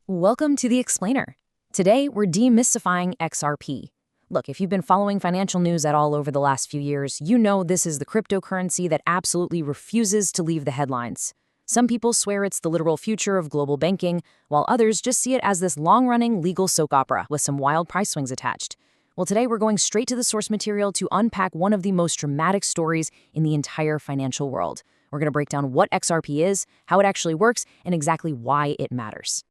Welcome to The Explainer. Today, we're demystifying XRP. Look, if you've been following financial news at all over the last few years, you know this is the cryptocurrency that absolutely refuses to leave the headlines. Some people swear it's the literal future of global banking, while others just see it as this long-running legal soap opera with some wild price swings attached. Well, today we're going straight to the source material to unpack one of the most dramatic stories in the entire financial world. We're going to break down what XRP is, how it actually works, and exactly why it matters.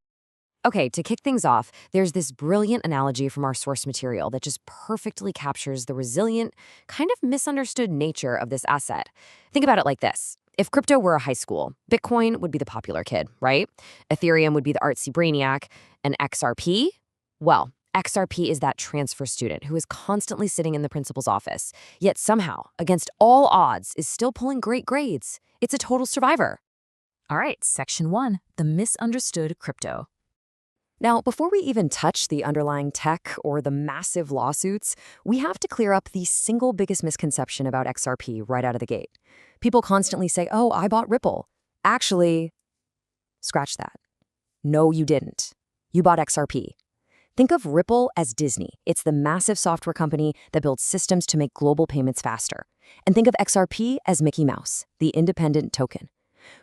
Okay, to kick things off, there's this brilliant analogy from our source material that just perfectly captures the resilient, kind of misunderstood nature of this asset. Think about it like this. If crypto were a high school, Bitcoin would be the popular kid, right? Ethereum would be the artsy brainiac, and XRP? Well, XRP is that transfer student who is constantly sitting in the principal's office, yet somehow, against all odds, is still pulling great grades. It's a total survivor. All right, Section 1, the misunderstood crypto. Now, before we even touch the underlying tech or the massive lawsuits, we have to clear up the single biggest misconception about XRP right out of the gate. People constantly say, oh, I bought Ripple. Actually, scratch that. No, you didn't. You bought XRP. Think of Ripple as Disney. It's the massive software company that builds systems to make global payments faster. And think of XRP as Mickey Mouse, the independent token.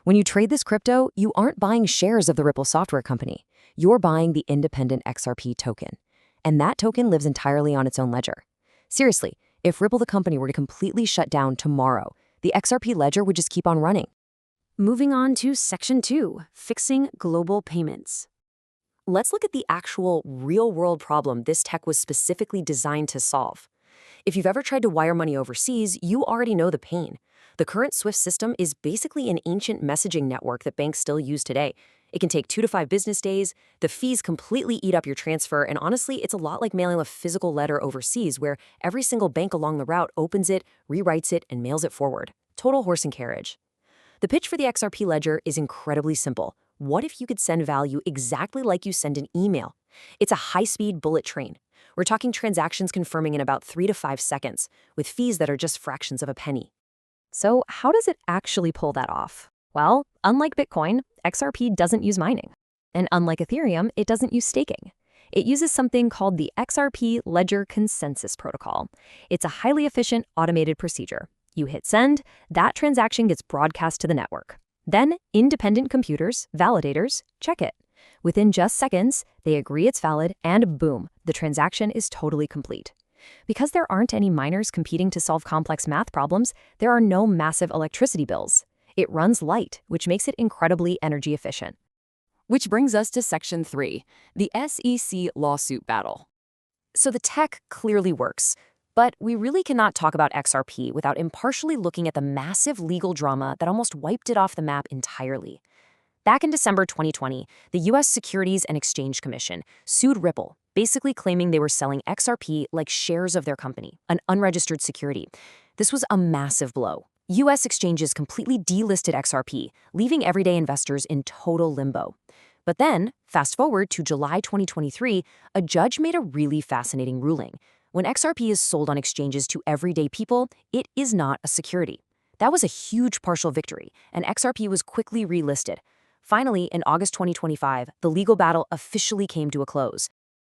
When you trade this crypto, you aren't buying shares of the Ripple software company. You're buying the independent XRP token. And that token lives entirely on its own ledger. Seriously, if Ripple the company were to completely shut down tomorrow, the XRP ledger would just keep on running. Moving on to Section 2, fixing global payments. Let's look at the actual real-world problem this tech was specifically designed to solve. If you've ever tried to wire money overseas, you already know the pain. The current SWIFT system is basically an ancient messaging network that banks still use today. It can take 2 to 5 business days, the fees completely eat up your transfer, and honestly, it's a lot like mailing a physical letter overseas where every single bank along the route opens it, rewrites it, and mails it forward. Total horse and carriage. The pitch for the XRP ledger is incredibly simple. What if you could send value exactly like you send an email? It's a high-speed bullet train. We're talking transactions confirming in about 3 to 5 seconds, with fees that are just fractions of a penny. So how does it actually pull that off? Well, unlike Bitcoin, XRP doesn't use mining. And unlike Ethereum, it doesn't use staking. It uses something called the XRP Ledger Consensus Protocol. It's a highly efficient, automated procedure. You hit send, that transaction gets broadcast to the network. Then, independent computers, validators, check it. Within just seconds, they agree it's valid, and boom, the transaction is totally complete. Because there aren't any miners competing to solve complex math problems, there are no massive electricity bills. It runs light, which makes it incredibly energy efficient. Which brings us to Section 3, the SEC lawsuit battle. So the tech clearly works, but we really cannot talk about XRP without impartially looking at the massive legal drama that almost wiped it off the map entirely. Back in December 2020, the U.S. Securities and Exchange Commission sued Ripple, basically claiming they were selling XRP like shares of their company, an unregistered security. This was a massive blow. U.S. exchanges completely delisted XRP, leaving everyday investors in total limbo. But then, fast forward to July 2023, a judge made a really fascinating ruling. When XRP is sold on exchanges to everyday people, it is not a security. That was a huge partial victory, and XRP was quickly relisted. Finally, in August 2025, the legal battle officially came to a close.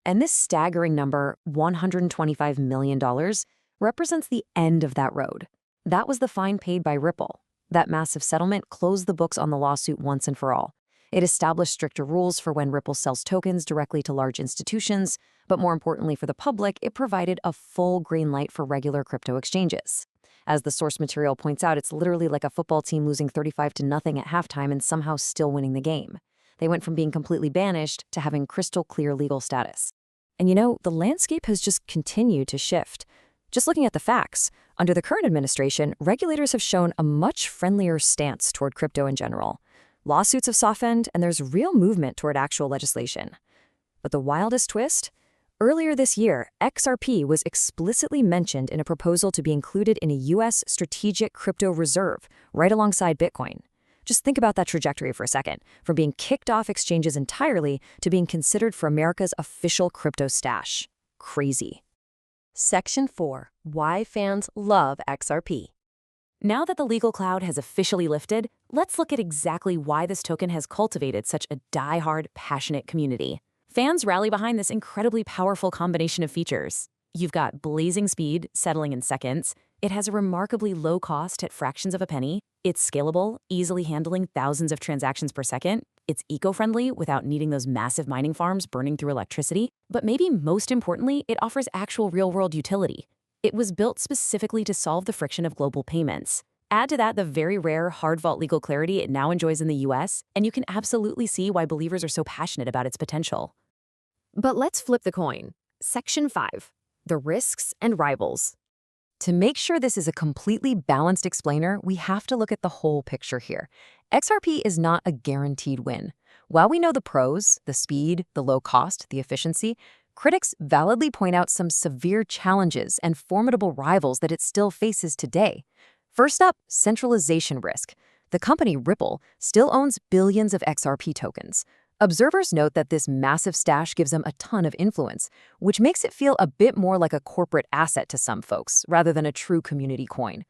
And this staggering number, $125 million, represents the end of that road. That was the fine paid by Ripple. That massive settlement closed the books on the lawsuit once and for all. It established stricter rules for when Ripple sells tokens directly to large institutions, but more importantly for the public, it provided a full green light for regular crypto exchanges. As the source material points out, it's literally like a football team losing 35-0 at halftime and somehow still winning the game. They went from being completely banished to having crystal clear legal status. And you know, the landscape has just continued to shift. Just looking at the facts, under the current administration, regulators have shown a much friendlier stance toward crypto in general. Lawsuits have softened, and there's real movement toward actual legislation. But the wildest twist? Earlier this year, XRP was explicitly mentioned in a proposal to be included in a U.S. strategic crypto reserve, right alongside Bitcoin. Just think about that trajectory for a second, from being kicked off exchanges entirely to being considered for America's official crypto stash. Crazy. Section 4, why fans love XRP. Now that the legal cloud has officially lifted, let's look at exactly why this token has cultivated such a die-hard, passionate community. Fans rally behind this incredibly powerful combination of features. You've got blazing speed, settling in seconds. It has a remarkably low cost at fractions of a penny. It's scalable, easily handling thousands of transactions per second. It's eco-friendly without needing those massive mining farms burning through electricity. But maybe most importantly, it offers actual real-world utility. It was built specifically to solve the friction of global payments. Add to that the very rare hard vault legal clarity it now enjoys in the US, and you can absolutely see why believers are so passionate about its potential. But let's flip the coin. Section 5. The risks and rivals. To make sure this is a completely balanced explainer, we have to look at the whole picture here. XRP is not a guaranteed win. While we know the pros, the speed, the low cost, the efficiency, critics validly point out some severe challenges and formidable rivals that it still faces today. First up, centralization risk. The company Ripple still owns billions of XRP tokens. Observers note that this massive stash gives them a ton of influence, which makes it feel a bit more like a corporate asset to some folks, rather than a true community coin.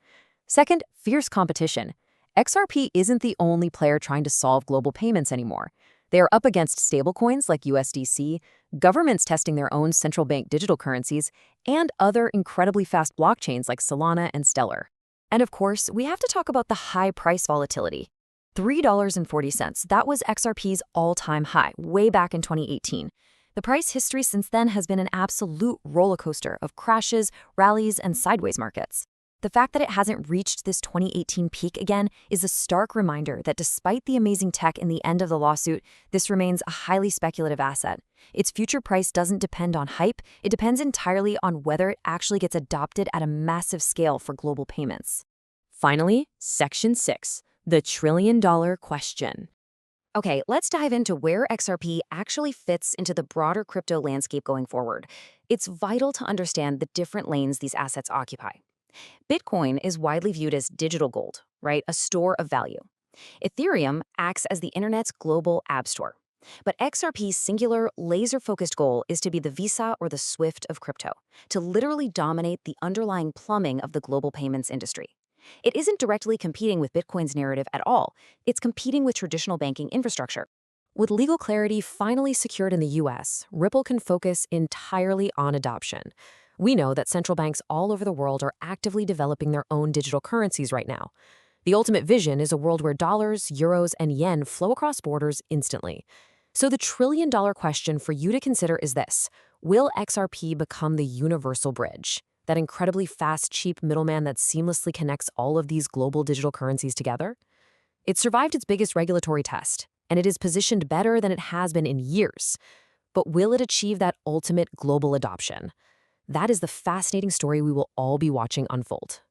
Second, fierce competition. XRP isn't the only player trying to solve global payments anymore. They are up against stablecoins like USDC, governments testing their own central bank digital currencies, and other incredibly fast blockchains like Solana and Stellar. And of course, we have to talk about the high price volatility. $3.40, that was XRP's all-time high, way back in 2018. The price history since then has been an absolute roller coaster of crashes, rallies, and sideways markets. The fact that it hasn't reached this 2018 peak again is a stark reminder that despite the amazing tech in the end of the lawsuit, this remains a highly speculative asset. Its future price doesn't depend on hype, it depends entirely on whether it actually gets adopted at a massive scale for global payments. Finally, Section 6, the trillion-dollar question. Okay, let's dive into where XRP actually fits into the broader crypto landscape going forward. It's vital to understand the different lanes these assets occupy. Bitcoin is widely viewed as digital gold, right? A store of value. Ethereum acts as the internet's global app store. But XRP's singular, laser-focused goal is to be the Visa or the Swift of crypto, to literally dominate the underlying plumbing of the global payments industry. It isn't directly competing with Bitcoin's narrative at all. It's competing with traditional banking infrastructure. With legal clarity finally secured in the US, Ripple can focus entirely on adoption. We know that central banks all over the world are actively developing their own digital currencies right now. The ultimate vision is a world where dollars, euros, and yen flow across borders instantly. So the trillion-dollar question for you to consider is this: will XRP become the universal bridge? That incredibly fast, cheap middleman that seamlessly connects all of these global digital currencies together? It survived its biggest regulatory test, and it is positioned better than it has been in years. But will it achieve that ultimate global adoption? That is the fascinating story we will all be watching unfold.